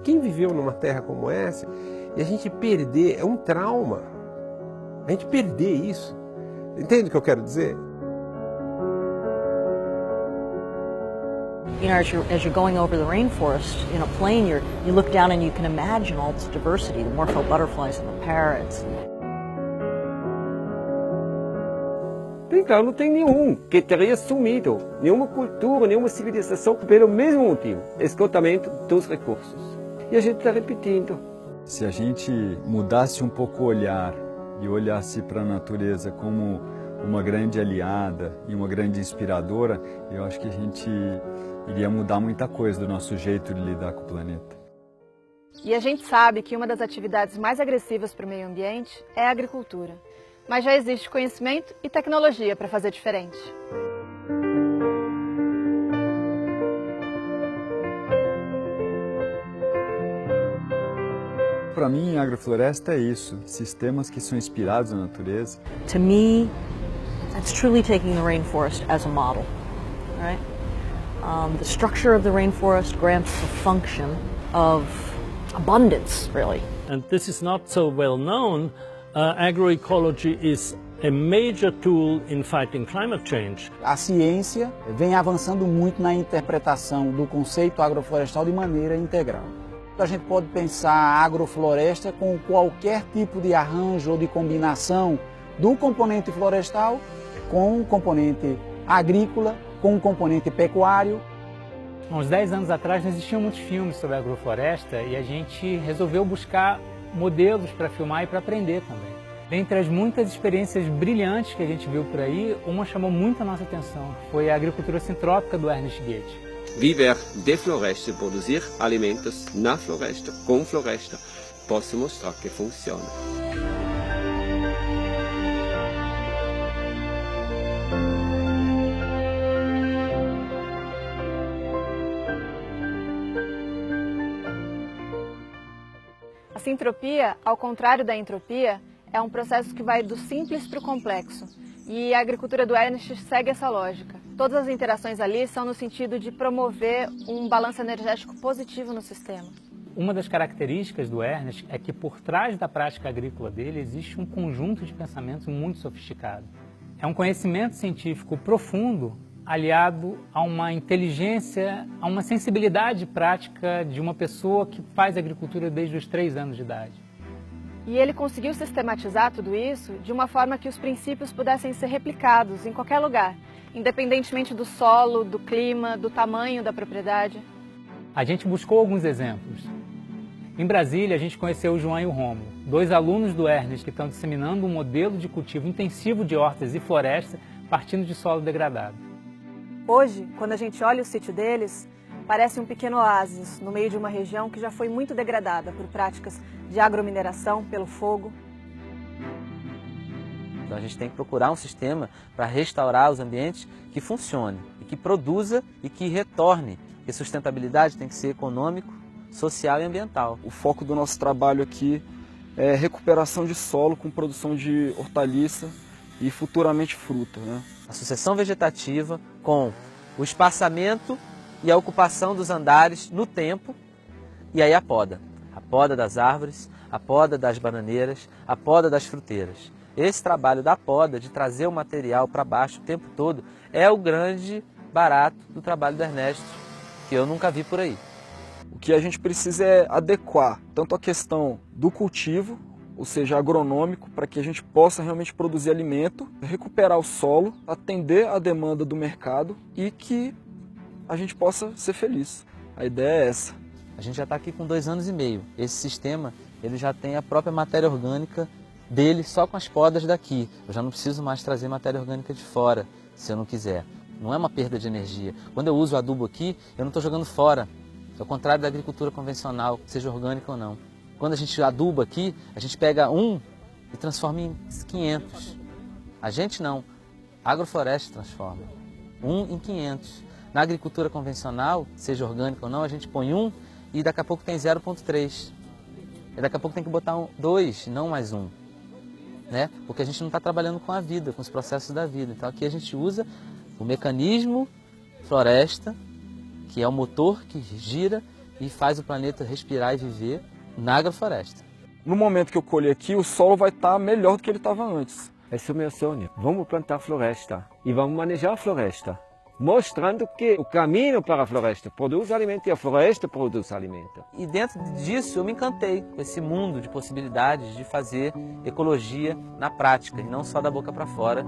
Quem viveu numa terra como essa, e a gente perder, é um trauma. A gente perder isso. Entende o que eu quero dizer? You know, as you're going over the rainforest in a plane, you look down and you can imagine all this diversity, the morpho butterflies and the parrots. Então, não tem nenhum que teria sumido, nenhuma cultura, nenhuma civilização, pelo mesmo motivo, esgotamento dos recursos. E a gente está repetindo. Se a gente mudasse um pouco o olhar e olhasse para a natureza como uma grande aliada e uma grande inspiradora, eu acho que a gente iria mudar muita coisa do nosso jeito de lidar com o planeta. E a gente sabe que uma das atividades mais agressivas para o meio ambiente é a agricultura. Mas já existe conhecimento e tecnologia para fazer diferente. Para mim, a agrofloresta é isso, sistemas que são inspirados na natureza. To me, that's truly taking the rainforest as a model, right? The structure of the rainforest grants the function of abundance, really. And this is not so well known. Agroecology is a major tool in fighting climate change. A ciência vem avançando muito na interpretação do conceito agroflorestal de maneira integral. A gente pode pensar a agrofloresta com qualquer tipo de arranjo ou de combinação do componente florestal com o componente agrícola, com o componente pecuário. Há uns 10 anos atrás não existiam muitos filmes sobre a agrofloresta e a gente resolveu buscar modelos para filmar e para aprender também. Dentre as muitas experiências brilhantes que a gente viu por aí, uma chamou muito a nossa atenção, foi a agricultura sintrópica do Ernest Goethe. Viver de floresta e produzir alimentos na floresta, com floresta, posso mostrar que funciona. A sintropia, ao contrário da entropia, é um processo que vai do simples para o complexo. E a agricultura do Ernest segue essa lógica. Todas as interações ali são no sentido de promover um balanço energético positivo no sistema. Uma das características do Ernest é que por trás da prática agrícola dele existe um conjunto de pensamentos muito sofisticado. É um conhecimento científico profundo, aliado a uma inteligência, a uma sensibilidade prática de uma pessoa que faz agricultura desde os 3 anos de idade. E ele conseguiu sistematizar tudo isso de uma forma que os princípios pudessem ser replicados em qualquer lugar, independentemente do solo, do clima, do tamanho da propriedade. A gente buscou alguns exemplos. Em Brasília, a gente conheceu o João e o Rômulo, 2 alunos do Ernest que estão disseminando um modelo de cultivo intensivo de hortas e floresta partindo de solo degradado. Hoje, quando a gente olha o sítio deles, parece um pequeno oásis no meio de uma região que já foi muito degradada por práticas de agromineração, pelo fogo. Então a gente tem que procurar um sistema para restaurar os ambientes que funcione, e que produza e que retorne. Porque sustentabilidade tem que ser econômico, social e ambiental. O foco do nosso trabalho aqui é recuperação de solo com produção de hortaliça e futuramente fruta, né? A sucessão vegetativa com o espaçamento e a ocupação dos andares no tempo, e aí a poda das árvores, a poda das bananeiras, a poda das fruteiras. Esse trabalho da poda, de trazer o material para baixo o tempo todo, é o grande barato do trabalho do Ernesto, que eu nunca vi por aí. O que a gente precisa é adequar tanto a questão do cultivo, ou seja, agronômico, para que a gente possa realmente produzir alimento, recuperar o solo, atender a demanda do mercado e que a gente possa ser feliz. A ideia é essa. A gente já está aqui com 2 anos e meio. Esse sistema ele já tem a própria matéria orgânica dele só com as podas daqui. Eu já não preciso mais trazer matéria orgânica de fora, se eu não quiser. Não é uma perda de energia. Quando eu uso o adubo aqui, eu não estou jogando fora. É o contrário da agricultura convencional, seja orgânica ou não. Quando a gente aduba aqui, a gente pega 1 e transforma em 500. A gente não. A agrofloresta transforma. 1 em 500. Na agricultura convencional, seja orgânica ou não, a gente põe 1 e daqui a pouco tem 0,3. E daqui a pouco tem que botar 2, não mais 1. Né? Porque a gente não está trabalhando com a vida, com os processos da vida. Então aqui a gente usa o mecanismo floresta, que é o motor que gira e faz o planeta respirar e viver na agrofloresta. No momento que eu colher aqui, o solo vai estar melhor do que ele estava antes. Esse é o meu sonho. Vamos plantar floresta e vamos manejar a floresta, mostrando que o caminho para a floresta produz alimento e a floresta produz alimento. E dentro disso eu me encantei com esse mundo de possibilidades de fazer ecologia na prática e não só da boca para fora.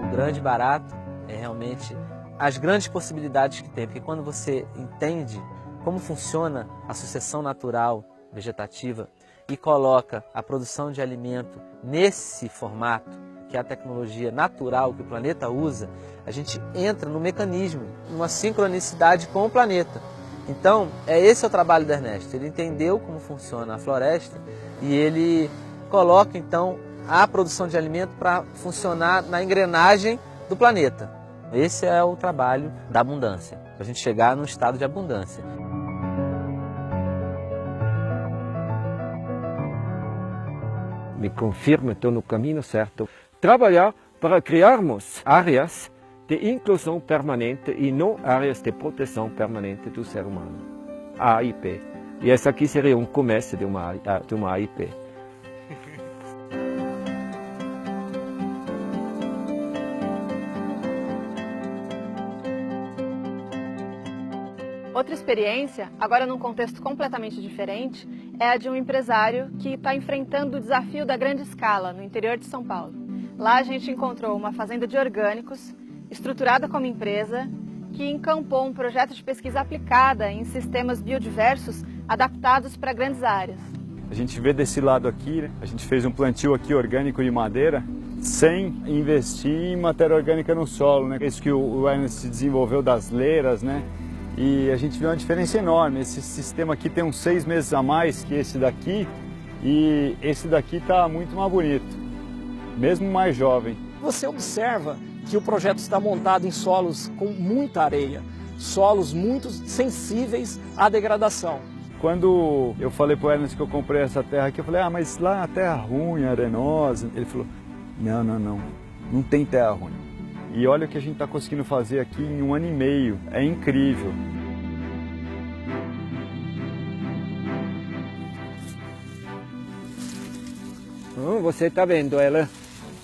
O grande barato é realmente as grandes possibilidades que tem, porque quando você entende como funciona a sucessão natural vegetativa e coloca a produção de alimento nesse formato, que é a tecnologia natural que o planeta usa, a gente entra no mecanismo, numa sincronicidade com o planeta. Então, esse é o trabalho do Ernesto. Ele entendeu como funciona a floresta e ele coloca, então, a produção de alimento para funcionar na engrenagem do planeta. Esse é o trabalho da abundância, para a gente chegar num estado de abundância. Me confirma que estou no caminho certo. Trabalhar para criarmos áreas de inclusão permanente e não áreas de proteção permanente do ser humano. A AIP. E essa aqui seria um começo de uma AIP. Outra experiência, agora num contexto completamente diferente, é a de um empresário que está enfrentando o desafio da grande escala no interior de São Paulo. Lá a gente encontrou uma fazenda de orgânicos, estruturada como empresa, que encampou um projeto de pesquisa aplicada em sistemas biodiversos adaptados para grandes áreas. A gente vê desse lado aqui, né? A gente fez um plantio aqui orgânico de madeira, sem investir em matéria orgânica no solo, né? Isso que o Ernest desenvolveu das leiras, né? E a gente vê uma diferença enorme. Esse sistema aqui tem uns 6 meses a mais que esse daqui, e esse daqui está muito mais bonito, mesmo mais jovem. Você observa que o projeto está montado em solos com muita areia, solos muito sensíveis à degradação. Quando eu falei para o Ernest que eu comprei essa terra aqui, eu falei, mas lá é uma terra ruim, arenosa. Ele falou, não tem terra ruim. E olha o que a gente está conseguindo fazer aqui em 1 ano e meio, é incrível. Você está vendo, ela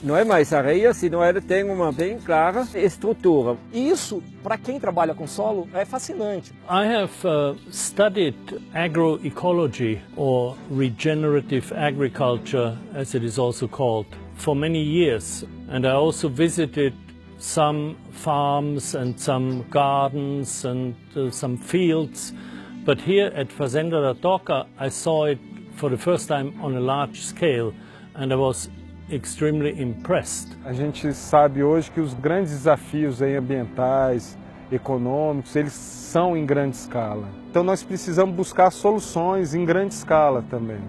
não é mais areia, senão ela tem uma bem clara estrutura. Isso, para quem trabalha com solo, é fascinante. I have studied agroecology, or regenerative agriculture, as it is also called, for many years. And I also visited some farms and some gardens and some fields. But here at Fazenda da Toca, I saw it for the first time on a large scale, and I was extremely impressed. A gente sabe hoje que os grandes desafios aí ambientais, econômicos, eles são em grande escala. Então nós precisamos buscar soluções em grande escala também.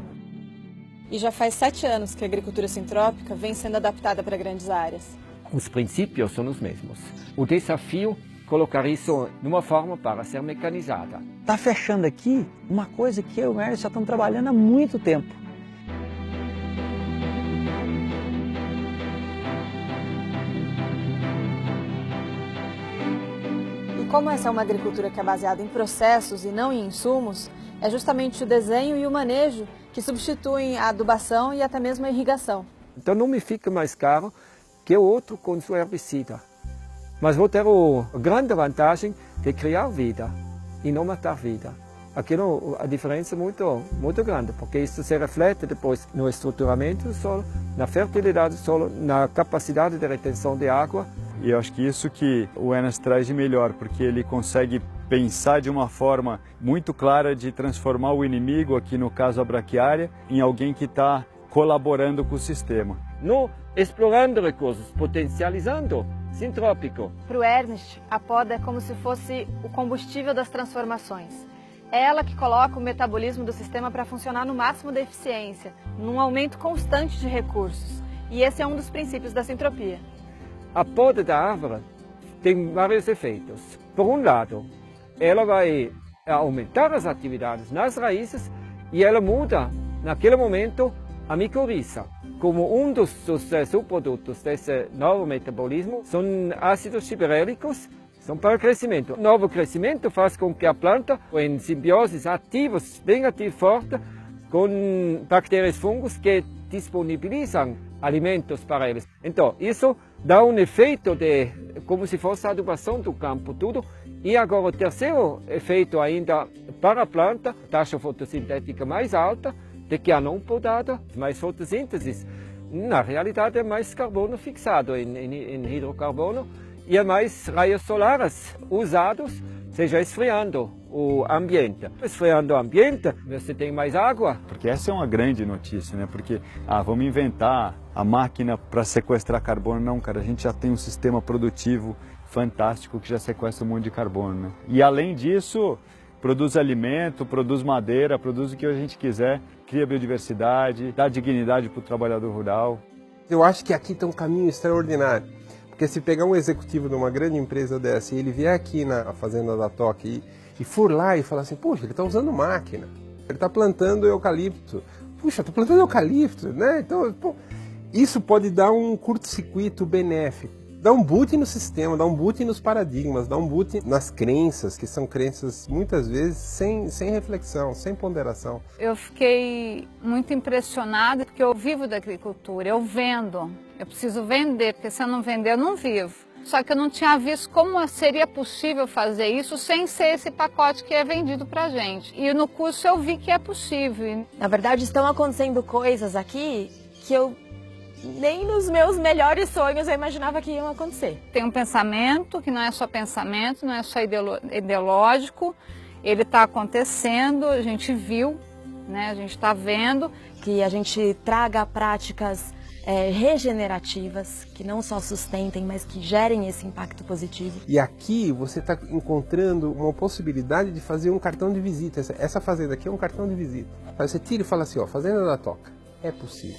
E já faz 7 anos que a agricultura sintrópica vem sendo adaptada para grandes áreas. Os princípios são os mesmos. O desafio é colocar isso numa forma para ser mecanizada. Está fechando aqui uma coisa que eu e o Ernest já estamos trabalhando há muito tempo. E como essa é uma agricultura que é baseada em processos e não em insumos, é justamente o desenho e o manejo que substituem a adubação e até mesmo a irrigação. Então não me fica mais caro que o outro com seu herbicida. Mas vou ter a grande vantagem de criar vida e não matar vida. Aqui a diferença é muito grande, porque isso se reflete depois no estruturamento do solo, na fertilidade do solo, na capacidade de retenção de água. E eu acho que isso que o Ernest traz de melhor, porque ele consegue pensar de uma forma muito clara de transformar o inimigo, aqui no caso a braquiária, em alguém que está colaborando com o sistema. Não explorando recursos, potencializando, sintrópico. Para o Ernest, a poda é como se fosse o combustível das transformações. É ela que coloca o metabolismo do sistema para funcionar no máximo da eficiência, num aumento constante de recursos. E esse é um dos princípios da sintropia. A poda da árvore tem vários efeitos. Por um lado, ela vai aumentar as atividades nas raízes e ela muda, naquele momento, a micorriza. Como dos subprodutos desse novo metabolismo, são ácidos gibberéllicos, são para o crescimento. O novo crescimento faz com que a planta, em simbioses ativos, bem ativo forte, com bactérias e fungos que disponibilizam alimentos para eles. Então, isso dá um efeito de como se fosse a adubação do campo, tudo. E agora o terceiro efeito ainda para a planta, taxa fotossintética mais alta do que a não podada, mais fotossíntese. Na realidade é mais carbono fixado em hidrocarbono e é mais raios solares usados, seja esfriando o ambiente. Esfriando o ambiente, você tem mais água. Porque essa é uma grande notícia, né? Porque, vamos inventar a máquina para sequestrar carbono. Não, cara, a gente já tem um sistema produtivo fantástico que já sequestra um monte de carbono, né? E além disso, produz alimento, produz madeira, produz o que a gente quiser, cria biodiversidade, dá dignidade para o trabalhador rural. Eu acho que aqui tem um caminho extraordinário. Porque se pegar um executivo de uma grande empresa dessa e ele vier aqui na fazenda da Toque e for lá e falar assim, puxa, ele está usando máquina, ele está plantando eucalipto, puxa, estou plantando eucalipto, né? Então, pô, isso pode dar um curto-circuito benéfico, dar um boot no sistema, dar um boot nos paradigmas, dar um boot nas crenças, que são crenças muitas vezes sem reflexão, sem ponderação. Eu fiquei muito impressionada porque eu vivo da agricultura, eu vendo, eu preciso vender, porque se eu não vender eu não vivo. Só que eu não tinha visto como seria possível fazer isso sem ser esse pacote que é vendido pra gente. E no curso eu vi que é possível. Na verdade, estão acontecendo coisas aqui que eu nem nos meus melhores sonhos eu imaginava que iam acontecer. Tem um pensamento que não é só pensamento, não é só ideológico, ele está acontecendo, a gente viu, né? A gente está vendo. Que a gente traga práticas regenerativas, que não só sustentem, mas que gerem esse impacto positivo. E aqui você está encontrando uma possibilidade de fazer um cartão de visita. Essa fazenda aqui é um cartão de visita. Você tira e fala assim, ó, Fazenda da Toca, é possível.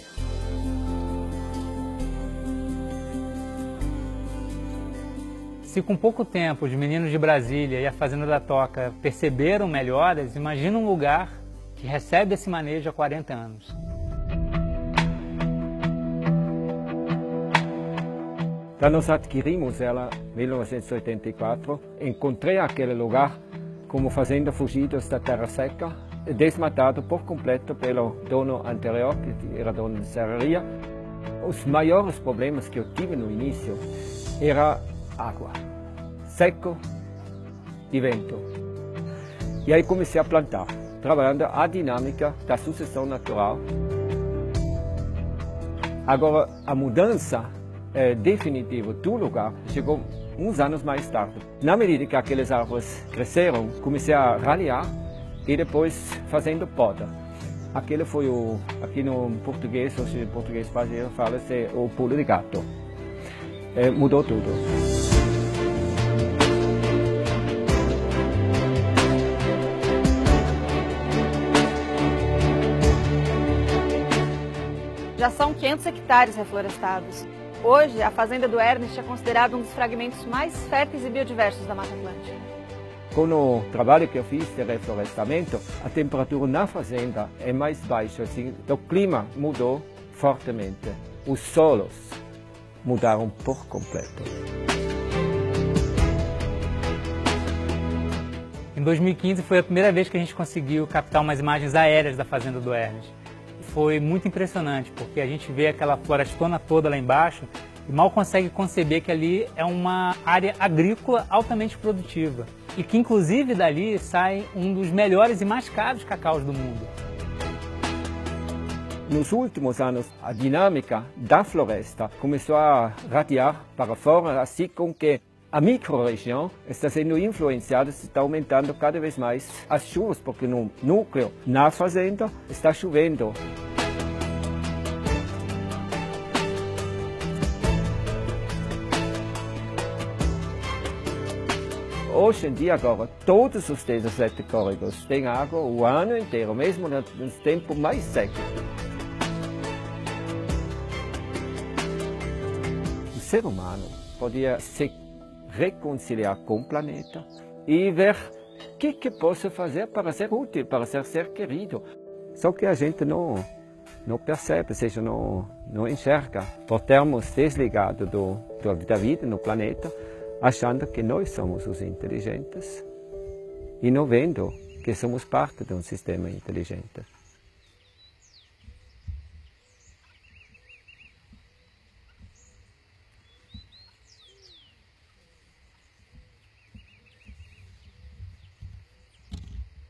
Se com pouco tempo os meninos de Brasília e a Fazenda da Toca perceberam melhoras, imagina um lugar que recebe esse manejo há 40 anos. Quando nós adquirimos ela em 1984, encontrei aquele lugar como fazenda fugidos da terra seca, desmatado por completo pelo dono anterior, que era dono de serraria. Os maiores problemas que eu tive no início era água, seco e vento. E aí comecei a plantar, trabalhando a dinâmica da sucessão natural. Agora, a mudança definitiva do lugar chegou uns anos mais tarde. Na medida que aquelas árvores cresceram, comecei a ralhar e depois fazendo poda. Aquele foi aqui no português, hoje em português brasileiro, fala-se o pulo de gato. Mudou tudo. Já são 500 hectares reflorestados. Hoje, a fazenda do Ernest é considerada um dos fragmentos mais férteis e biodiversos da Mata Atlântica. Com o trabalho que eu fiz de reflorestamento, a temperatura na fazenda é mais baixa, assim, o clima mudou fortemente. Os solos mudaram por completo. Em 2015 foi a primeira vez que a gente conseguiu captar umas imagens aéreas da fazenda do Ernest. Foi muito impressionante, porque a gente vê aquela florestona toda lá embaixo e mal consegue conceber que ali é uma área agrícola altamente produtiva. E que inclusive dali sai um dos melhores e mais caros cacaus do mundo. Nos últimos anos, a dinâmica da floresta começou a radiar para fora, assim com que a microrregião está sendo influenciada, está aumentando cada vez mais as chuvas, porque no núcleo, na fazenda, está chovendo. Hoje em dia, agora, todos os desertos córregos têm água o ano inteiro, mesmo nos tempos mais secos. O ser humano podia se reconciliar com o planeta e ver o que posso fazer para ser útil, para ser querido. Só que a gente não não percebe, ou seja, não enxerga, por termos desligado da vida no planeta, achando que nós somos os inteligentes e não vendo que somos parte de um sistema inteligente.